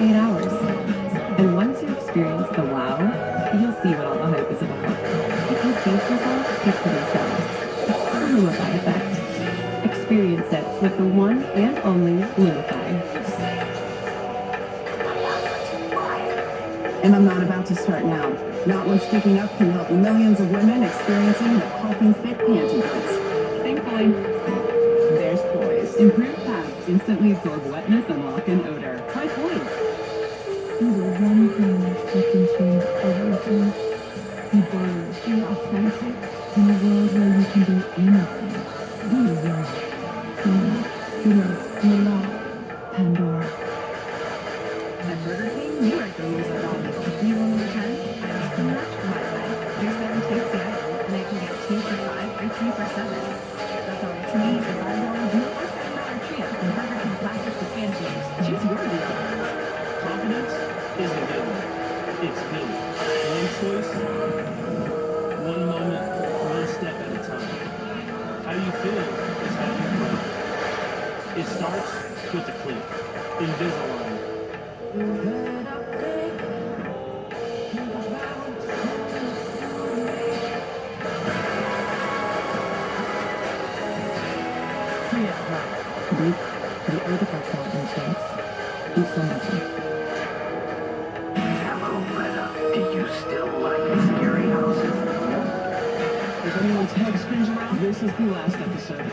8 hours. And once you experience the wow, you'll see what all the hype is about. Because these results speak for themselves. The Lumify effect. Experience it with the one and only Lumify. And I'm not about to start now. Not when speaking up can help millions of women experiencing the popping fit panty goods. Thankfully, there's Poise. Improved pads instantly absorb wetness and lock in odor. Try Poise. Be the one thing that can change everything. Be bold, be authentic, in a world where you can do anything. Be young. Be loved. Pandora. At Burger King, you are those that all know. You want to return? I love so much. Wi-Fi. There's 7 tasty items, and I can get 2 for $5 or 3 for $7. That's all to me. If I want to do a $7 treat from Burger King classics with pancakes, choose your deal. Confidence isn't given. It's built. One choice, one moment, one step at a time. How you feel is how you play. It starts with a click. Invisalign. Free at work. Deep, the article felt intense. Do so much. Hello, Greta. Do you still like scary houses? If anyone's head spins around, this is the last episode.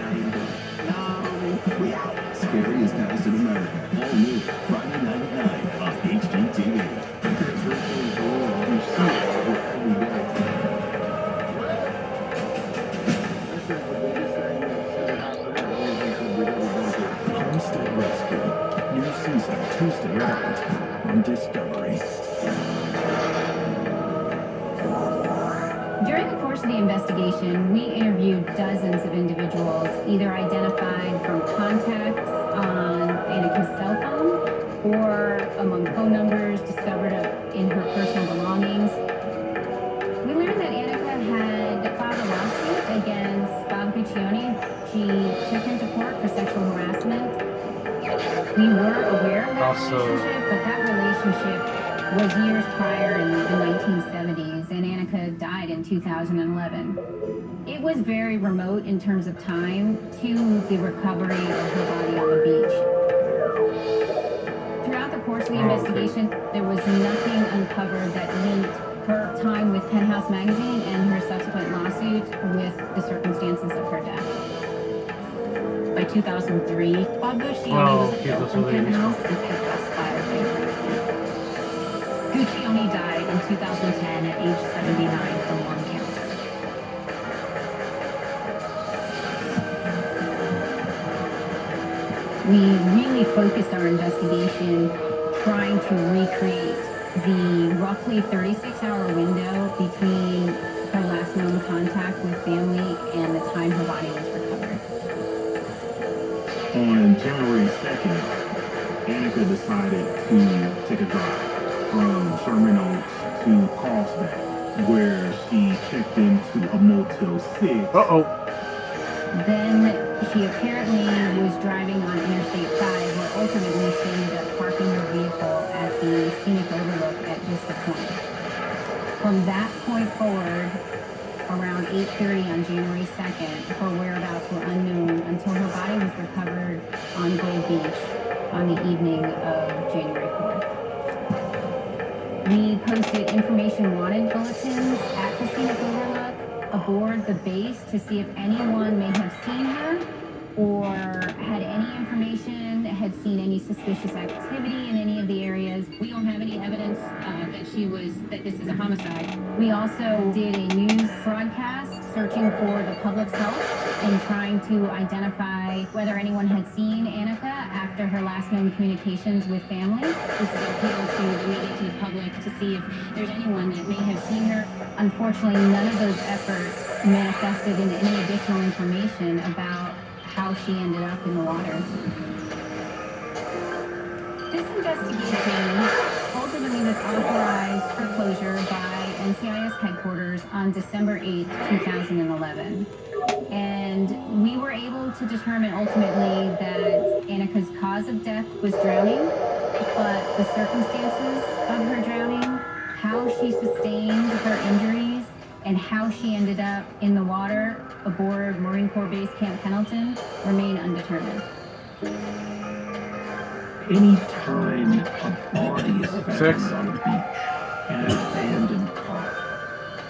No, We out. Scariest House in America. All new Friday night at 9 on HGTV. it's really cool. You see it every day. Homestead Rescue. New season Tuesday night on Discovery. During the course of the investigation, we interviewed dozens of individuals, either identified from contacts on Annika's cell phone or among phone numbers discovered in her personal belongings. We learned that Annika had filed a lawsuit against Bob Guccione. She took him to court for sexual harassment. We were aware of that relationship, but that relationship was years prior in the 1970s, and Annika died in 2011. It was very remote in terms of time to the recovery of her body on the beach. Throughout the course of the investigation, there was nothing uncovered that linked her time with Penthouse magazine and her subsequent lawsuit with the circumstances of her death. By 2003, Bob Guccione was expelled from Penthouse and Penthouse filed bankruptcy. Guccione died in 2010 at age 79 from lung cancer. We really focused our investigation trying to recreate the roughly 36-hour window between her last known contact with family and the time her body was recovered. On January 2nd, Annika decided to take a drive from Sherman Oaks to Carlsbad, where she checked into a Motel 6. Then she apparently was driving on Interstate 5, where ultimately she ended up parking her vehicle at the scenic overlook at Vista Point. From that point forward, around 8:30 on January 2nd, her whereabouts were unknown until her body was recovered on Gold Beach on the evening of January 4th. We posted information wanted bulletins at the scenic overlook aboard the base to see if anyone may have seen her or had any information, had seen any suspicious activity in any of the areas. We don't have any evidence that this is a homicide. We also did a news broadcast searching for the public's help in trying to identify whether anyone had seen Annika after her last known communications with family. This is an appeal to the media, to the public, to see if there's anyone that may have seen her. Unfortunately, none of those efforts manifested into any additional information about how she ended up in the water. This investigation ultimately was authorized for closure by NCIS headquarters on December 8, 2011. And we were able to determine ultimately that Annika's cause of death was drowning. but the circumstances of her drowning, how she sustained her injuries, and how she ended up in the water aboard Marine Corps Base Camp Pendleton remain undetermined. Anytime a body is Sex. found on a beach in an abandoned car,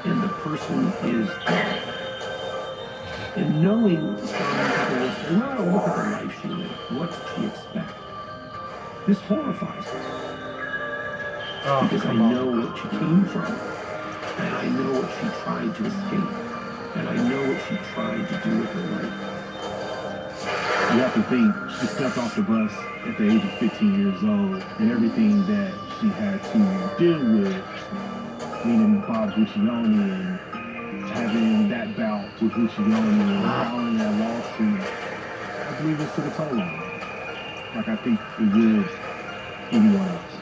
and the person is dead, and knowing some people will say, well, look at the life she lived. What did she expect? This horrifies me. Oh, Because I come on. know what she came from, and I know what she tried to escape, and I know what she tried to do with her life. You have to think, she stepped off the bus at the age of 15 years old, and everything that she had to deal with, meaning Bob Guccione and having that bout with Guccione and filing that lawsuit, I believe it took a toll on her. Like I think it would anyone else.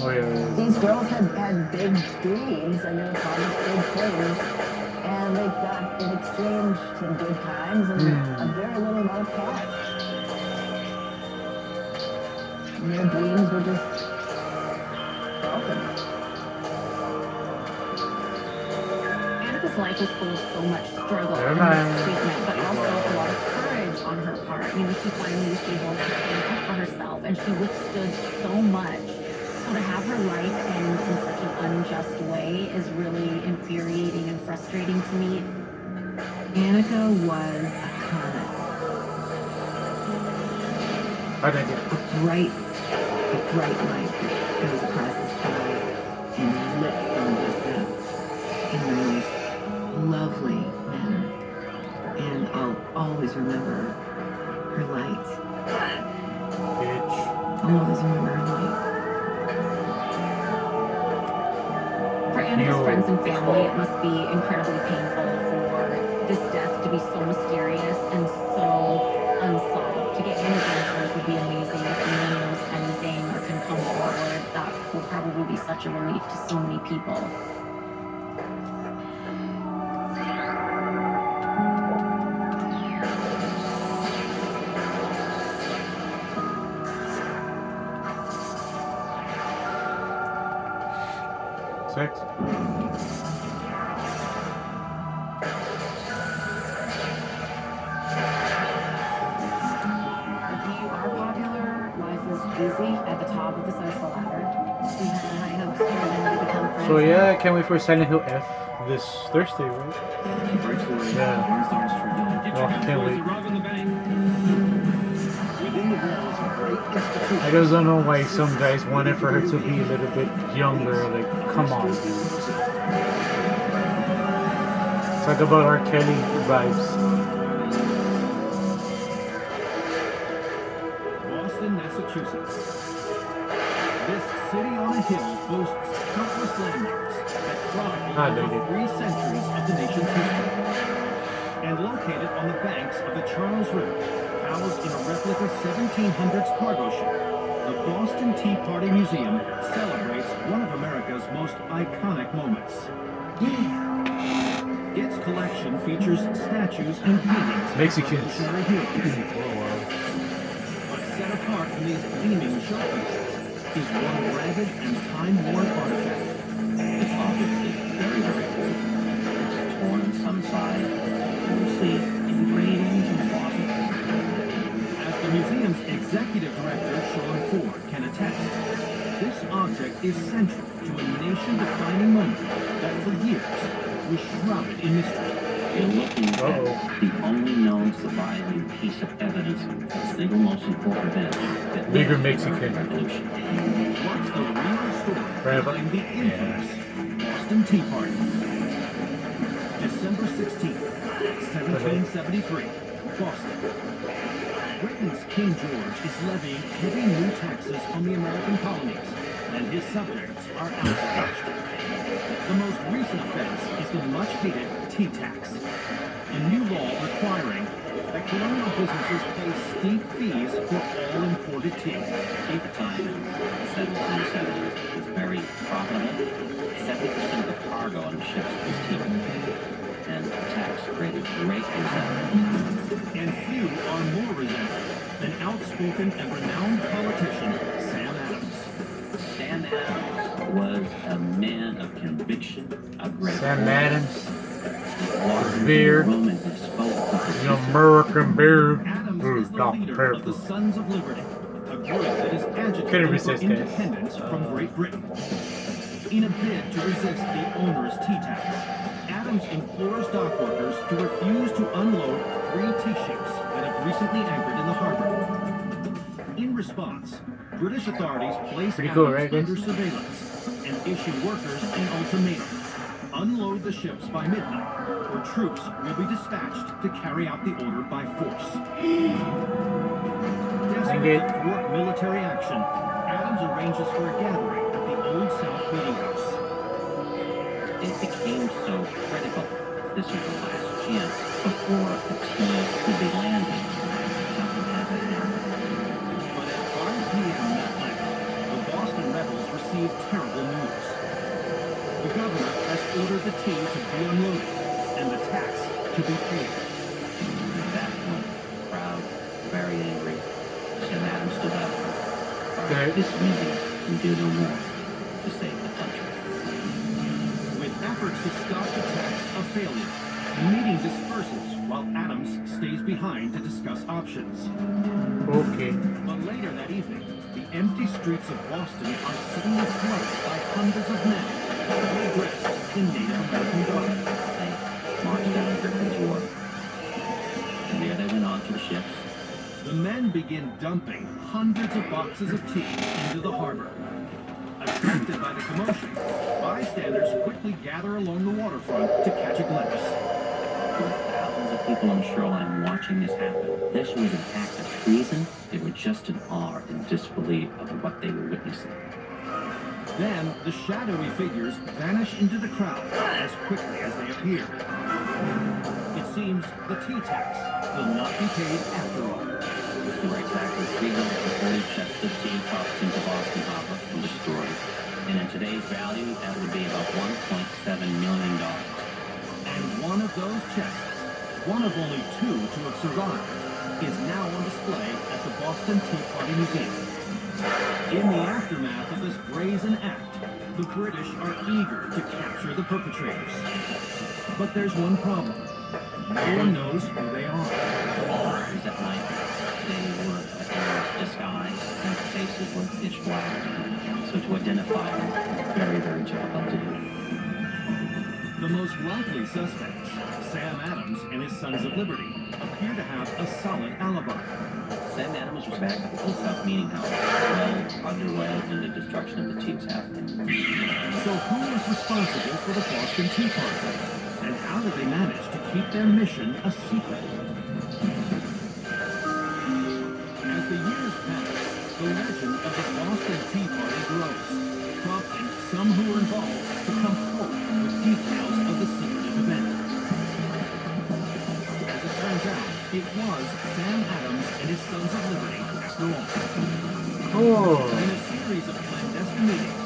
Oh yeah. These girls had big dreams and they were promised big things, and they got in exchange some good times and a very little amount of cash. And their dreams were just broken. Annika's life was full of so much struggle Never and mind. mistreatment, but also a lot of courage on her part. You know, she finally was able to stand up for herself, and she withstood so much. So to have her life end in such an unjust way is really infuriating and frustrating to me. Annika was a comet. I think it. A bright light that goes across the sky and lit some of us up in the most lovely manner. And I'll always remember her light. Bitch. I'll always remember her light. For Annika's Yo. friends and family, it must be incredibly painful for this death to be so mysterious and so unsolved. To get any answers would be amazing. If anyone knows anything or can come forward, that will probably be such a relief to so many people. Sex. If you are popular, life is easy at the top of the social ladder. We had high hopes for them to become friends. So yeah, can't wait for Silent Hill F this Thursday, right? Right for it. Yeah. Wednesday Street. Oh, I can't wait. Robbing the bank. Within the walls of great institutions. I just don't know why some guys wanted for her to be a little bit younger. Like, come on, dude. Talk about R. Kelly vibes. Boston, Massachusetts. This city on a hill boasts countless landmarks that chronicle Ah, over dang it. 3 centuries of the nation's history. And located on the banks of the Charles River, housed in a replica 1700s cargo ship, the Boston Tea Party Museum celebrates one of America's most iconic moments. Its collection features statues and paintings of Mexicans. Revolutionary heroes. But set apart from these gleaming showpieces is one ragged and time-worn artifact. It's obviously very, very old. It's torn on some side, mostly engravings and bottom. As the museum's executive director, Sean Ford, can attest, this object is central to a nation-defining moment that for years was shrouded in mystery. You're looking at Uh-oh. the only known surviving piece of evidence, the single most important event that Bigger led to the Mexican. Revolution. What's the real story Right, behind the infamous Boston Tea Party? December 16th, 1773, Boston. Britain's King George is levying heavy new taxes on the American colonies, and his subjects are outraged. The most recent offense is the much-hated tea tax, a new law requiring that colonial businesses pay steep fees for all imported tea. At the time in the 1770s, it was very profitable. 70% of the cargo on the ships was tea. and attacks created great resentment. And few are more resentful than outspoken and renowned politician Sam Adams. Sam Adams was a man of conviction, a great Sam Adams, larger beer, than Roman who spoke with the American beer. Adams Ooh, is the Dr. leader of the Pepper. Sons of Liberty, a group that is Couldn't agitating for resist, guys. independence from Great Britain. In a bid to resist the onerous tea tax, Adams implores dock workers to refuse to unload 3 tea ships that have recently anchored in the harbor. In response, British authorities place Pretty Adams cool, right, guys? under surveillance and issue workers an ultimatum. Unload the ships by midnight, or troops will be dispatched to carry out the order by force. Desperate to thwart military action, Adams arranges for a gathering at the Old South Meeting House. it became so critical. This was the last chance before the tea could be landed. Something had to happen. But at 5 p.m. that night, the Boston rebels received terrible news. The governor has ordered the tea to be unloaded and the tax to be paid. At that point, proud, very angry, Sam Adams stood up. Okay. This meeting can do no more to save the country. With efforts to stop the tax a failure, the meeting disperses while Adams stays behind to discuss options. Okay. But later that evening, the empty streets of Boston are suddenly flooded by hundreds of men, fully dressed in Native American garb. They marched down Griffin's Wharf, and there they went on to the ships. The men begin dumping hundreds of boxes of tea into the harbor. Attracted by the commotion, bystanders quickly gather along the waterfront to catch a glimpse. There were thousands of people on the shoreline watching this happen. This was an act of treason. They were just in awe and disbelief of what they were witnessing. Then, the shadowy figures vanish into the crowd as quickly as they appear. It seems the tea tax will not be paid after all. There were exactly 340 chests of tea tossed into Boston Harbor and destroyed. And in today's value, that would be about $1.7 million. And one of those chests, one of only 2 to have survived, is now on display at the Boston Tea Party Museum. In the aftermath of this brazen act, the British are eager to capture the perpetrators. But there's one problem. No one knows who they are. Because at night, they were in disguise, and their faces were pitch black. So to identify them, very, very difficult to do. The most likely suspects, Sam Adams and his Sons of Liberty, appear to have a solid alibi. Sam Adams was back at the Old South Meeting House, well underway when the destruction of the tea was happening. So who is responsible for the Boston Tea Party? And how did they manage to keep their mission a secret? As the years pass, the legend of the Boston Tea Party grows, prompting some who were involved to come forward with details of the secretive event. As it turns out, it was Sam Adams and his Sons of Liberty after all. Oh. In a series of clandestine meetings,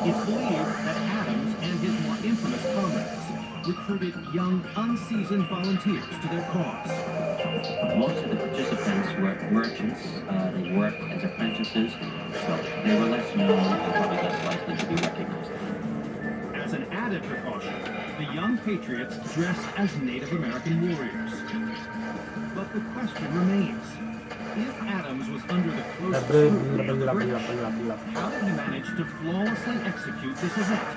it's believed that Adams and his more infamous comrades recruited young, unseasoned volunteers to their cause. Most of the participants were merchants. They worked as apprentices, so they were less known and probably less likely to be recognized. As an added precaution, the young patriots dressed as Native American warriors. But the question remains, if Adams was under the close scrutiny of the British, how did he manage to flawlessly execute this event?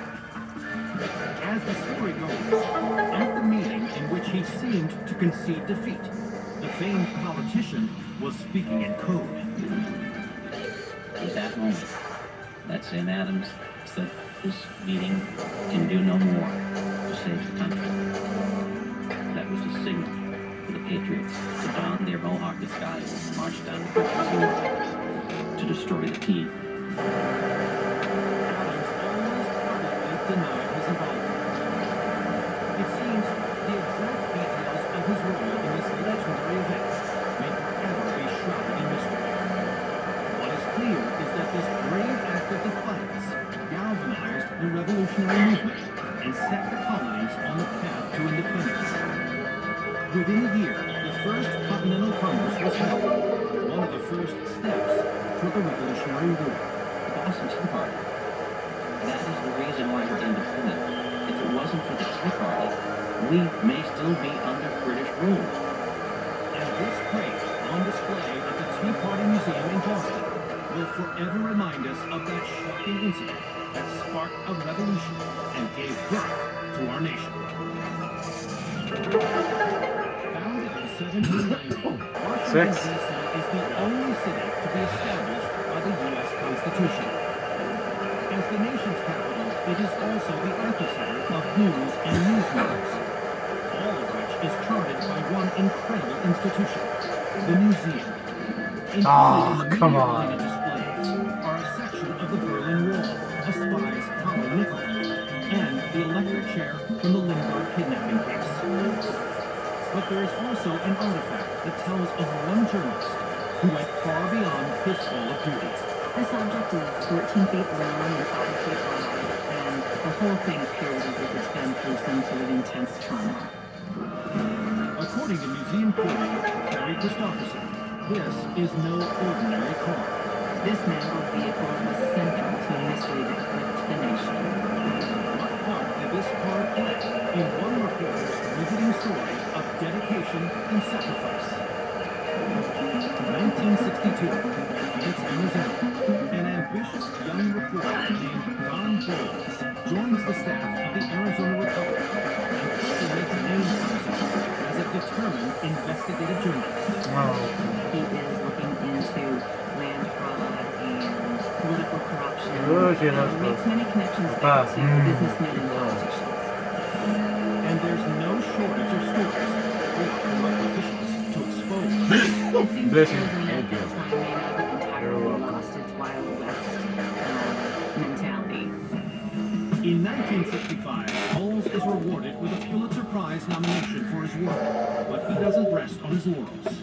As the story goes, at the meeting in which he seemed to concede defeat, the famed politician was speaking in code. It was that moment that Sam Adams said this meeting can do no more to save the country. That was the signal for the Patriots to don their Mohawk disguise and march down the British Wharf to destroy the tea. Adams always publicly denied his involvement. It seems the exact details of his role in this legendary event may forever be shrouded in mystery. What is clear is that this brave act of defiance galvanized the revolutionary movement and set the colonies on the path to independence. of the Revolutionary War. The Boston Tea Party. That is the reason why we're independent. If it wasn't for the Tea Party, we may still be under British rule. And this crate on display at the Tea Party Museum in Boston will forever remind us of that shocking incident that sparked a revolution and gave birth to our nation. Founded in 1790, Washington, D.C. is the only city to be established by the U.S. Constitution. As the nation's capital, it is also the epicenter of news and newsmakers, all of which is charted by one incredible institution, the museum. Included in come many on. related displays are a section of the Berlin Wall, a spy's hollow nickel, and the electric chair from the Lindbergh kidnapping case. But there is also an artifact that tells of one journalist who went far beyond his call of duty. This object is 14 feet long and 5 feet wide, and the whole thing appears as if it's been through some sort of intense trauma. According to museum curator Harry Christopherson, this is no ordinary car. This mangled vehicle was central to a mystery that gripped the nation. What part did this car play in one reporter's riveting story of dedication and sacrifice? 1962, Phoenix, Arizona. An ambitious young reporter named Don Bowles joins the staff of the Arizona Republic and quickly makes a name for himself as a determined investigative journalist. He is looking into land fraud and political corruption. Oh, yeah, that's and makes many connections Ah, back to businessmen and politicians. And there's no shortage of stories for corrupt officials to expose. It seems Bless that you. Arizona at that time may not have entirely lost its Wild West mentality. In 1965, Bowles is rewarded with a Pulitzer Prize nomination for his work, but he doesn't rest on his laurels.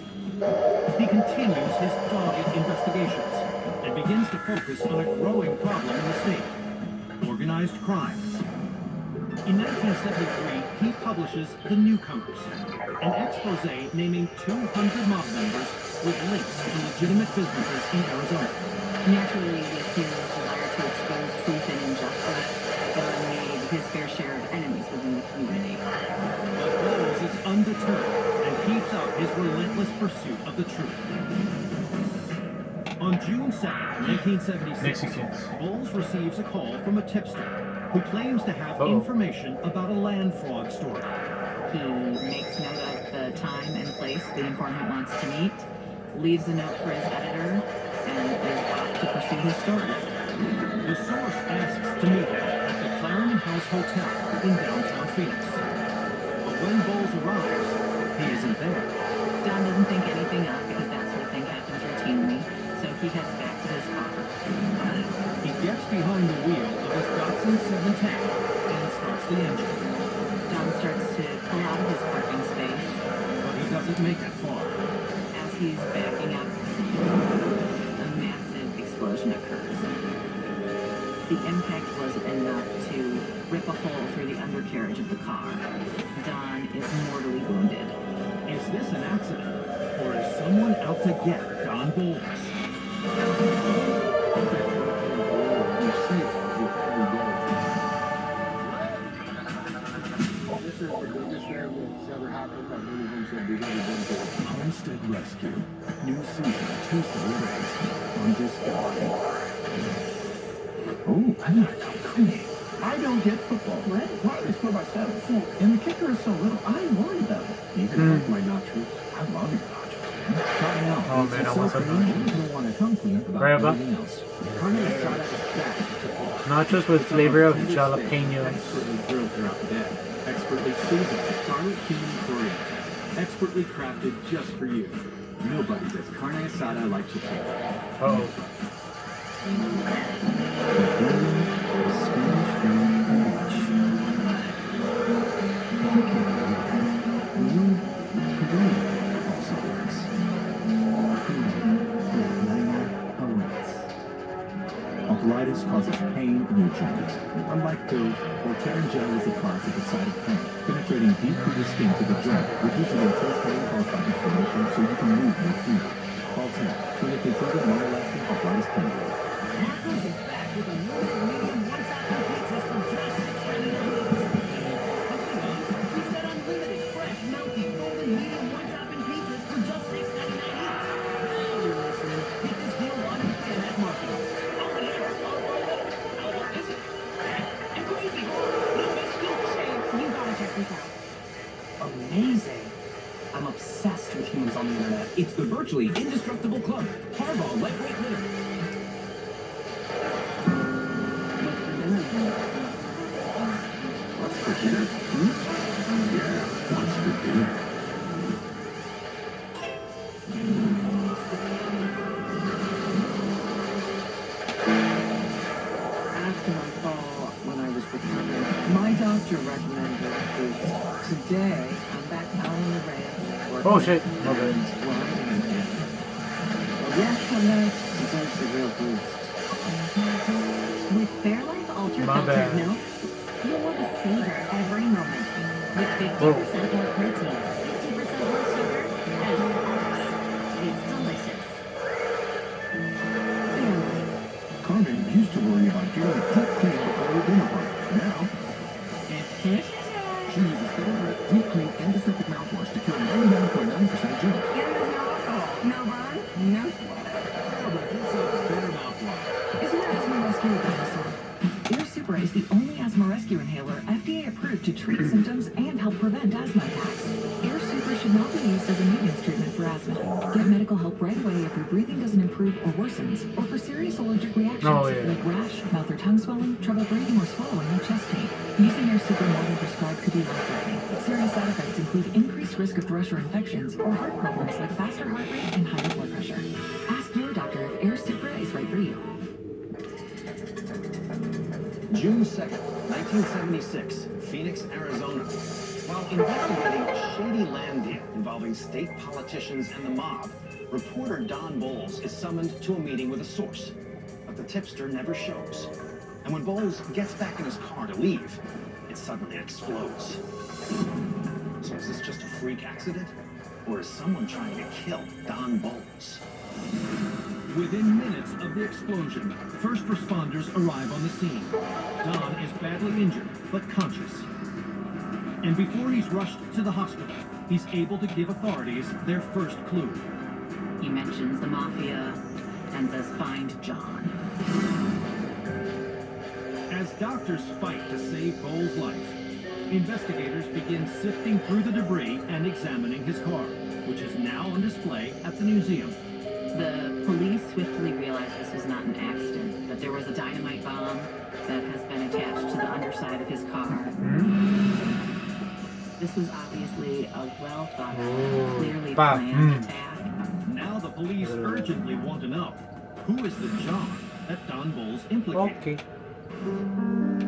He continues his dogged investigations and begins to focus on a growing problem in the state: organized crime. In 1973, he publishes The Newcomers, an expose naming 200 mob members with links to legitimate businesses in Arizona. Naturally, with his desire to expose truth and injustice, Don made his fair share of enemies within the community. But Bowles is undeterred and keeps up his relentless pursuit of the truth. On June 2nd, 1976, Mexicans. Bowles receives a call from a tipster who claims to have information about a land fraud story. He makes note of the time and place the informant wants to meet, leaves a note for his editor, and is off to pursue his story. The source asks to meet him at the Clarendon House Hotel in downtown Phoenix. But when Bowles arrives, he isn't there. Don doesn't think anything of because that sort of thing happens routinely, so he heads back to his car. He gets behind the wheel of his Datsun 710 and starts the engine. Don starts to pull out of his parking space. But he doesn't make it far. As he's backing up, a massive explosion occurs. The impact was enough to rip a hole through the undercarriage of the car. Don is mortally wounded. Is this an accident? Or is someone out to get Don Bowles? Homestead Rescue. New season Tuesday night on Discovery. Oh, I want to come clean. I don't get football. Right? Why they score by 7? And the kicker is so little. I worry about it. Even like my nachos. I love your nachos, man. Try it out. Oh, man, I want some nachos. You don't want to come clean about Right about? anything else. Carne asada is back. Nachos with flavor of jalapenos. Expertly grilled throughout the day. Expertly seasoned. Garlic, cumin, coriander. Expertly crafted just for you. Nobody does carne asada like Chipotle. Oh. Arthritis causes pain in your joints. Unlike pills, Voltaren gel is a product of the side of pain, penetrating deep through the skin to the joint, reducing intense pain caused by inflammation so you can move more freely. Voltaren, clinically proven long-lasting arthritis pain relief. Marco's is back with a new medium one-topping pizzas for just $6.99 each. We said unlimited, fresh, melty, golden medium one-topping pizzas for just $6.99 each. Now you're listening. Get this deal while you can at Marco's. Over here. How long is it? And crazy. No excuse. You gotta check this out. Amazing. I'm obsessed with humans on the internet. It's the virtually indestructible club. Hardball lightweight litter. What's for dinner? Yeah, what's for dinner? After my fall, when I was recovering, my doctor recommended boots. Today, I'm back out on the ranch. Oh shit. Okay. Yeah, Sunday deserves a real boost. With Fairlife Ultra My Filtered bad. Milk, you'll want to savor every moment. With 50% more protein, 50% more sugar, and of course, it's delicious. Fairlife. Carmen used to worry about getting a deep clean before her dinner party. Now, she uses Fairlife Deep Clean Antiseptic Mouthwash to kill 99.9% of germs. There's no alcohol, no burn, no sweat. Better mouthwash. Isn't there asthma rescue a dinosaur? Air Supra is the only asthma rescue inhaler FDA approved to treat symptoms and help prevent asthma attacks. Air Supra should not be used as a maintenance treatment for asthma. Get medical help right away if your breathing doesn't improve or worsens, or for serious allergic reactions like rash, mouth or tongue swelling, trouble breathing or swallowing, or chest pain. Using Air Supra more than prescribed could be life-threatening. Serious side effects include increased risk of thrush or infections, or heart problems like faster heart rate and higher blood pressure. Ask your doctor if Air Supra is right for you. June 2nd, 1976, Phoenix, Arizona. While investigating a shady land deal involving state politicians and the mob, reporter Don Bowles is summoned to a meeting with a source. But the tipster never shows. And when Bowles gets back in his car to leave, it suddenly explodes. So is this just a freak accident? Or is someone trying to kill Don Bowles? Within minutes of the explosion, first responders arrive on the scene. Don is badly injured, but conscious. And before he's rushed to the hospital, he's able to give authorities their first clue. He mentions the mafia and says, "Find John." As doctors fight to save Bowles' life, investigators begin sifting through the debris and examining his car, which is now on display at the museum. The police swiftly realized this was not an accident, that there was a dynamite bomb that has been attached to the underside of his car. This was obviously a well-thought-out, clearly planned attack. Now the police urgently want to know, who is the John that Don Bowles implicated? Okay.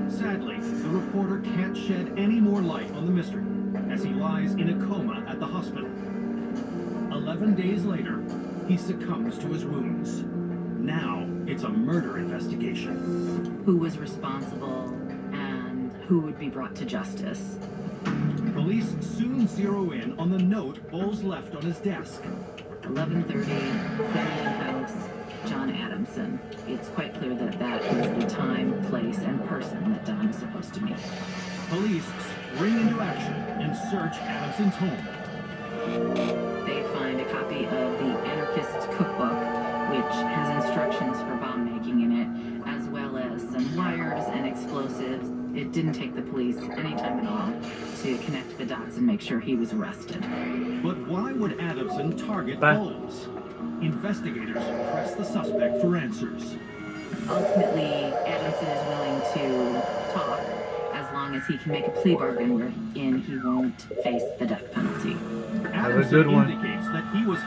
Sadly, the reporter can't shed any more light on the mystery, as he lies in a coma at the hospital. 11 days later, he succumbs to his wounds. Now, it's a murder investigation. Who was responsible and who would be brought to justice? Police soon zero in on the note Bowles left on his desk. 11:30, Clarion House, John Adamson. It's quite clear that that is the time, place, and person that Don is supposed to meet. Police spring into action and search Adamson's home. They find a copy of the Anarchist's Cookbook, which has instructions for bomb making in it, as well as some wires and explosives. It didn't take the police any time at all to connect the dots and make sure he was arrested. But why would Adamson target Bowles? Investigators press the suspect for answers. Ultimately, Adamson is willing to talk as long as he can make a plea bargain wherein he won't face the death penalty. Have a good one. Indicates that he was